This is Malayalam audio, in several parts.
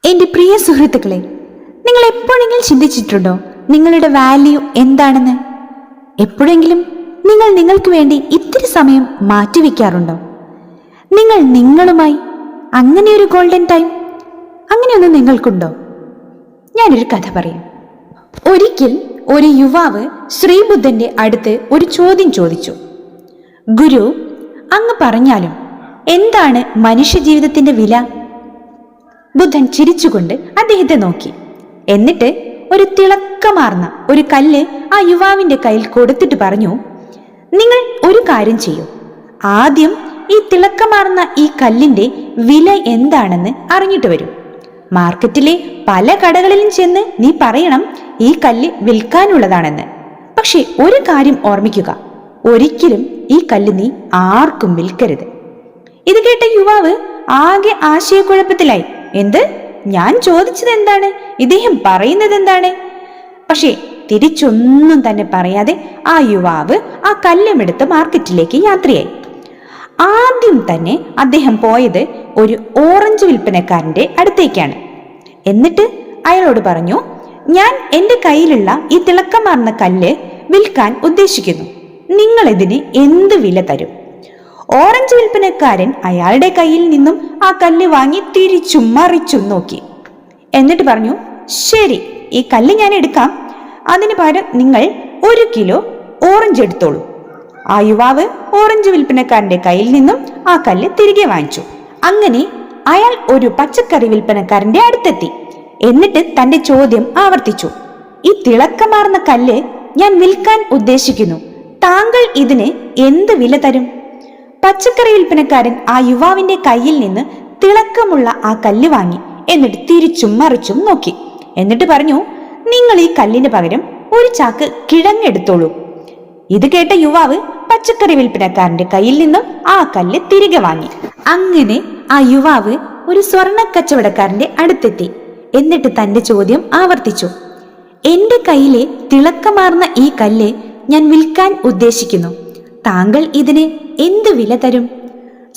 എൻ്റെ പ്രിയ സുഹൃത്തുക്കളെ, നിങ്ങൾ എപ്പോഴെങ്കിലും ചിന്തിച്ചിട്ടുണ്ടോ നിങ്ങളുടെ വാല്യൂ എന്താണെന്ന്? എപ്പോഴെങ്കിലും നിങ്ങൾ നിങ്ങൾക്ക് വേണ്ടി ഇത്തിരി സമയം മാറ്റിവെക്കാറുണ്ടോ? നിങ്ങൾ നിങ്ങളുമായി അങ്ങനെ ഒരു ഗോൾഡൻ ടൈം അങ്ങനെയൊന്നും നിങ്ങൾക്കുണ്ടോ? ഞാനൊരു കഥ പറയാം. ഒരിക്കൽ ഒരു യുവാവ് ശ്രീബുദ്ധന്റെ അടുത്ത് ഒരു ചോദ്യം ചോദിച്ചു. ഗുരു, അങ്ങ് പറഞ്ഞാലും എന്താണ് മനുഷ്യജീവിതത്തിന്റെ വില? ബുദ്ധൻ ചിരിച്ചുകൊണ്ട് അദ്ദേഹത്തെ നോക്കി. എന്നിട്ട് ഒരു തിളക്കമാർന്ന ഒരു കല്ല് ആ യുവാവിന്റെ കയ്യിൽ കൊടുത്തിട്ട് പറഞ്ഞു, നിങ്ങൾ ഒരു കാര്യം ചെയ്യൂ. ആദ്യം ഈ തിളക്കമാർന്ന ഈ കല്ലിന്റെ വില എന്താണെന്ന് അറിഞ്ഞിട്ട് വരൂ. മാർക്കറ്റിലെ പല കടകളിലും ചെന്ന് നീ പറയണം ഈ കല്ല് വിൽക്കാനുള്ളതാണെന്ന്. പക്ഷെ ഒരു കാര്യം ഓർമ്മിക്കുക, ഒരിക്കലും ഈ കല്ല് നീ ആർക്കും വിൽക്കരുത്. ഇത് കേട്ട യുവാവ് ആകെ ആശയക്കുഴപ്പത്തിലായി. എന്ത്? ഞാൻ ചോദിച്ചത് എന്താണ്? ഇദ്ദേഹം പറയുന്നത് എന്താണ്? പക്ഷേ തിരിച്ചൊന്നും തന്നെ പറയാതെ ആ യുവാവ് ആ കല്ലുമെടുത്ത് മാർക്കറ്റിലേക്ക് യാത്രയായി. ആദ്യം തന്നെ അദ്ദേഹം പോയത് ഒരു ഓറഞ്ച് വിൽപ്പനക്കാരന്റെ അടുത്തേക്കാണ്. എന്നിട്ട് അയാളോട് പറഞ്ഞു, ഞാൻ എൻ്റെ കയ്യിലുള്ള ഈ തിളക്കമാർന്ന കല്ല് വിൽക്കാൻ ഉദ്ദേശിക്കുന്നു. നിങ്ങൾ ഇതിന് എന്ത് വില തരും? ഓറഞ്ച് വിൽപ്പനക്കാരൻ അയാളുടെ കയ്യിൽ നിന്നും ആ കല്ല് വാങ്ങി തിരിച്ചും മറിച്ചും നോക്കി. എന്നിട്ട് പറഞ്ഞു, ശരി, ഈ കല്ല് ഞാൻ എടുക്കാം. അതിന് പകരം നിങ്ങൾ 1 കിലോ ഓറഞ്ച് എടുത്തോളൂ. ആ യുവാവ് ഓറഞ്ച് വിൽപ്പനക്കാരന്റെ കയ്യിൽ നിന്നും ആ കല്ല് തിരികെ വാങ്ങിച്ചു. അങ്ങനെ അയാൾ ഒരു പച്ചക്കറി വിൽപ്പനക്കാരന്റെ അടുത്തെത്തി. എന്നിട്ട് തന്റെ ചോദ്യം ആവർത്തിച്ചു. ഈ തിളക്കമാർന്ന കല്ല് ഞാൻ വിൽക്കാൻ ഉദ്ദേശിക്കുന്നു. താങ്കൾ ഇതിന് എന്ത് വില തരും? പച്ചക്കറി വിൽപ്പനക്കാരൻ ആ യുവാവിന്റെ കയ്യിൽ നിന്ന് തിളക്കമുള്ള ആ കല്ല് വാങ്ങി. എന്നിട്ട് തിരിച്ചും മറിച്ചും നോക്കി. എന്നിട്ട് പറഞ്ഞു, നിങ്ങൾ ഈ കല്ലിന് പകരം ഒരു ചാക്ക് കിഴങ്ങെടുത്തോളൂ. ഇത് കേട്ട യുവാവ് പച്ചക്കറി വിൽപ്പനക്കാരന്റെ കയ്യിൽ നിന്നും ആ കല്ല് തിരികെ വാങ്ങി. അങ്ങനെ ആ യുവാവ് ഒരു സ്വർണ്ണ കച്ചവടക്കാരന്റെ അടുത്തെത്തി. എന്നിട്ട് തന്റെ ചോദ്യം ആവർത്തിച്ചു. എന്റെ കയ്യിലെ തിളക്കമാർന്ന ഈ കല്ല് ഞാൻ വിൽക്കാൻ ഉദ്ദേശിക്കുന്നു. താങ്കൾ ഇതിന് എന്ത് വില തരും?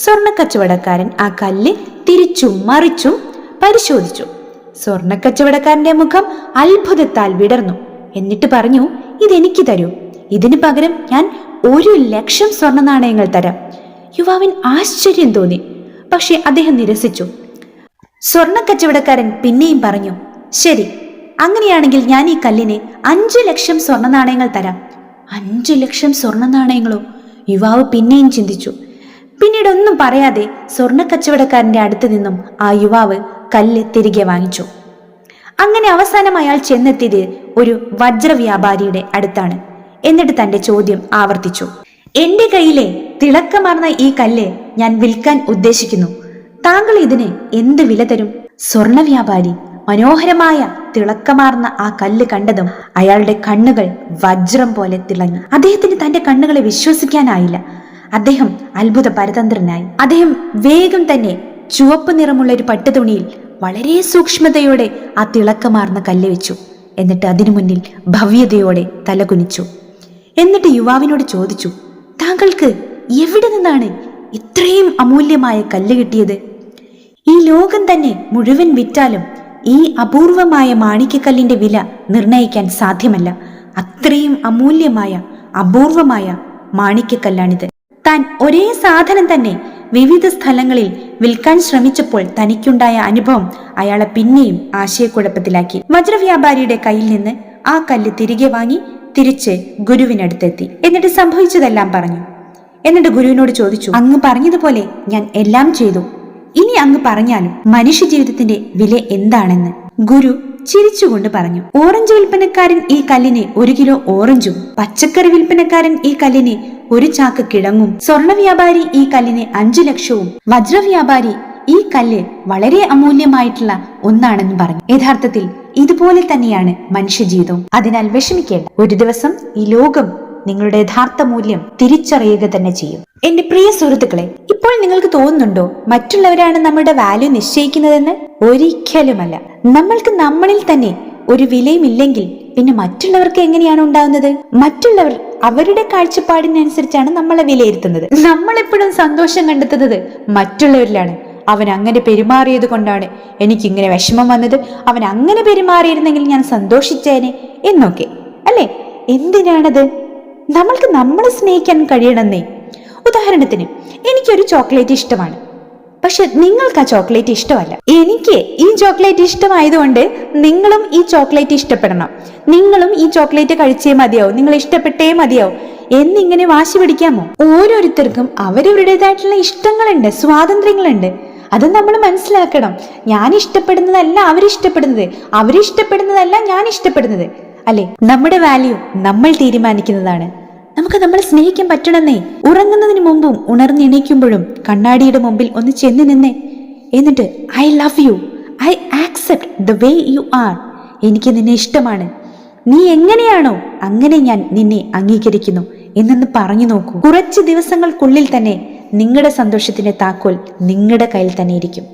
സ്വർണ്ണ കച്ചവടക്കാരൻ ആ കല്ല് തിരിച്ചും മറിച്ചും പരിശോധിച്ചു. സ്വർണ്ണ കച്ചവടക്കാരന്റെ മുഖം അത്ഭുതത്താൽ വിടർന്നു. എന്നിട്ട് പറഞ്ഞു, ഇതെനിക്ക് തരൂ. ഇതിന് പകരം ഞാൻ 1,00,000 സ്വർണ്ണ നാണയങ്ങൾ തരാം. യുവാവിന് ആശ്ചര്യം തോന്നി. പക്ഷെ അദ്ദേഹം നിരസിച്ചു. സ്വർണ്ണ കച്ചവടക്കാരൻ പിന്നെയും പറഞ്ഞു, ശരി, അങ്ങനെയാണെങ്കിൽ ഞാൻ ഈ കല്ലിന് 5,00,000 സ്വർണ്ണ നാണയങ്ങൾ തരാം. 5,00,000 സ്വർണ്ണ നാണയങ്ങളോ? യുവാവ് പിന്നെയും ചിന്തിച്ചു. പിന്നീട് ഒന്നും പറയാതെ സ്വർണ്ണ കച്ചവടക്കാരന്റെ അടുത്ത് നിന്നും ആ യുവാവ് കല്ല് തിരികെ വാങ്ങിച്ചു. അങ്ങനെ അവസാനം അയാൾ ചെന്നെത്തിയത് ഒരു വജ്ര വ്യാപാരിയുടെ അടുത്താണ്. എന്നിട്ട് തന്റെ ചോദ്യം ആവർത്തിച്ചു. എന്റെ കയ്യിലെ തിളക്കമാർന്ന ഈ കല്ല് ഞാൻ വിൽക്കാൻ ഉദ്ദേശിക്കുന്നു. താങ്കൾ ഇതിന് എന്ത് വില തരും? സ്വർണ്ണ വ്യാപാരി മനോഹരമായ തിളക്കമാർന്ന ആ കല്ല് കണ്ടതും അയാളുടെ കണ്ണുകൾ വജ്രം പോലെ തിളങ്ങി. അദ്ദേഹത്തിന് തന്റെ കണ്ണുകളെ വിശ്വസിക്കാനായില്ല. അദ്ദേഹം അത്ഭുത പരതന്ത്രനായി. അദ്ദേഹം വേഗം തന്നെ ചുവപ്പ് നിറമുള്ള ഒരു പട്ടുതുണിയിൽ വളരെ സൂക്ഷ്മതയോടെ ആ തിളക്കമാർന്ന കല്ല് വെച്ചു. എന്നിട്ട് അതിനു മുന്നിൽ ഭവ്യതയോടെ തലകുനിച്ചു. എന്നിട്ട് യുവാവിനോട് ചോദിച്ചു, താങ്കൾക്ക് എവിടെ നിന്നാണ് ഇത്രയും അമൂല്യമായ കല്ല് കിട്ടിയത്? ഈ ലോകം തന്നെ മുഴുവൻ വിറ്റാലും ഈ അപൂർവമായ മാണിക്യക്കല്ലിന്റെ വില നിർണയിക്കാൻ സാധ്യമല്ല. അത്രയും അമൂല്യമായ അപൂർവമായ മാണിക്യക്കല്ലാണിത്. താൻ ഒരേ സാധനം തന്നെ വിവിധ സ്ഥലങ്ങളിൽ വിൽക്കാൻ ശ്രമിച്ചപ്പോൾ തനിക്കുണ്ടായ അനുഭവം അയാളെ പിന്നെയും ആശയക്കുഴപ്പത്തിലാക്കി. വജ്രവ്യാപാരിയുടെ കയ്യിൽ നിന്ന് ആ കല്ല് തിരികെ വാങ്ങി തിരിച്ച് ഗുരുവിനടുത്തെത്തി. എന്നിട്ട് സംഭവിച്ചതെല്ലാം പറഞ്ഞു. എന്നിട്ട് ഗുരുവിനോട് ചോദിച്ചു, അങ്ങ് പറഞ്ഞതുപോലെ ഞാൻ എല്ലാം ചെയ്തു. ഇനി അങ്ങ് പറഞ്ഞാലും മനുഷ്യ ജീവിതത്തിന്റെ വില എന്താണെന്ന്. ഗുരു ചിരിച്ചുകൊണ്ട് പറഞ്ഞു, ഓറഞ്ച് വിൽപ്പനക്കാരൻ ഈ കല്ലിന് 1 കിലോ ഓറഞ്ചും, പച്ചക്കറി വിൽപ്പനക്കാരൻ ഈ കല്ലിന് 1 ചാക്ക് കിഴങ്ങും, സ്വർണ്ണ വ്യാപാരി ഈ കല്ലിന് 5,00,000, വജ്രവ്യാപാരി ഈ കല്ല് വളരെ അമൂല്യമായിട്ടുള്ള ഒന്നാണെന്ന് പറഞ്ഞു. യഥാർത്ഥത്തിൽ ഇതുപോലെ തന്നെയാണ് മനുഷ്യജീവിതവും. അതിനാൽ വിഷമിക്കേണ്ട. ഒരു ദിവസം ഈ ലോകം നിങ്ങളുടെ യഥാർത്ഥ മൂല്യം തിരിച്ചറിയുക തന്നെ ചെയ്യും. എന്റെ പ്രിയ സുഹൃത്തുക്കളെ, ഇപ്പോൾ നിങ്ങൾക്ക് തോന്നുന്നുണ്ടോ മറ്റുള്ളവരാണ് നമ്മുടെ വാല്യൂ നിശ്ചയിക്കുന്നതെന്ന്? ഒരിക്കലുമല്ല. നമ്മൾക്ക് നമ്മളിൽ തന്നെ ഒരു വിലയുമില്ലെങ്കിൽ പിന്നെ മറ്റുള്ളവർക്ക് എങ്ങനെയാണ് ഉണ്ടാകുന്നത്? മറ്റുള്ളവർ അവരുടെ കാഴ്ചപ്പാടിനനുസരിച്ചാണ് നമ്മളെ വിലയിരുത്തുന്നത്. നമ്മളെപ്പോഴും സന്തോഷം കണ്ടെത്തുന്നത് മറ്റുള്ളവരിലാണ്. അവൻ അങ്ങനെ പെരുമാറിയത് കൊണ്ടാണ് എനിക്കിങ്ങനെ വിഷമം വന്നത്, അവൻ അങ്ങനെ പെരുമാറിയിരുന്നെങ്കിൽ ഞാൻ സന്തോഷിച്ചേനെ എന്നൊക്കെ അല്ലേ? എന്തിനാണത്? നമ്മൾക്ക് നമ്മളെ സ്നേഹിക്കാൻ കഴിയണമെന്നേ. ഉദാഹരണത്തിന്, എനിക്കൊരു ചോക്ലേറ്റ് ഇഷ്ടമാണ്, പക്ഷെ നിങ്ങൾക്ക് ആ ചോക്ലേറ്റ് ഇഷ്ടമല്ല. എനിക്ക് ഈ ചോക്ലേറ്റ് ഇഷ്ടമായതുകൊണ്ട് നിങ്ങളും ഈ ചോക്ലേറ്റ് ഇഷ്ടപ്പെടണം, നിങ്ങളും ഈ ചോക്ലേറ്റ് കഴിച്ചേ മതിയാവും, നിങ്ങൾ ഇഷ്ടപ്പെട്ടേ മതിയാവും എന്നിങ്ങനെ വാശി പിടിക്കാമോ? ഓരോരുത്തർക്കും അവരവരുടേതായിട്ടുള്ള ഇഷ്ടങ്ങളുണ്ട്, സ്വാതന്ത്ര്യങ്ങളുണ്ട്. അത് നമ്മൾ മനസ്സിലാക്കണം. ഞാൻ ഇഷ്ടപ്പെടുന്നതല്ല അവരിഷ്ടപ്പെടുന്നത്, അവരിഷ്ടപ്പെടുന്നതല്ല ഞാൻ ഇഷ്ടപ്പെടുന്നത്, അല്ലെ? നമ്മുടെ വാല്യൂ നമ്മൾ തീരുമാനിക്കുന്നതാണ്. നമുക്ക് നമ്മളെ സ്നേഹിക്കാൻ പറ്റണമെന്നേ. ഉറങ്ങുന്നതിന് മുമ്പും ഉണർന്നെണീക്കുമ്പോഴും കണ്ണാടിയുടെ മുമ്പിൽ ഒന്ന് ചെന്ന് നിന്നേ. എന്നിട്ട് I love you, I accept the way you are. എനിക്ക് നിന്നെ ഇഷ്ടമാണ്, നീ എങ്ങനെയാണോ അങ്ങനെ ഞാൻ നിന്നെ അംഗീകരിക്കുന്നു എന്നൊന്ന് പറഞ്ഞു നോക്കൂ. കുറച്ച് ദിവസങ്ങൾക്കുള്ളിൽ തന്നെ നിങ്ങളുടെ സന്തോഷത്തിന്റെ താക്കോൽ നിങ്ങളുടെ കയ്യിൽ തന്നെ ഇരിക്കും.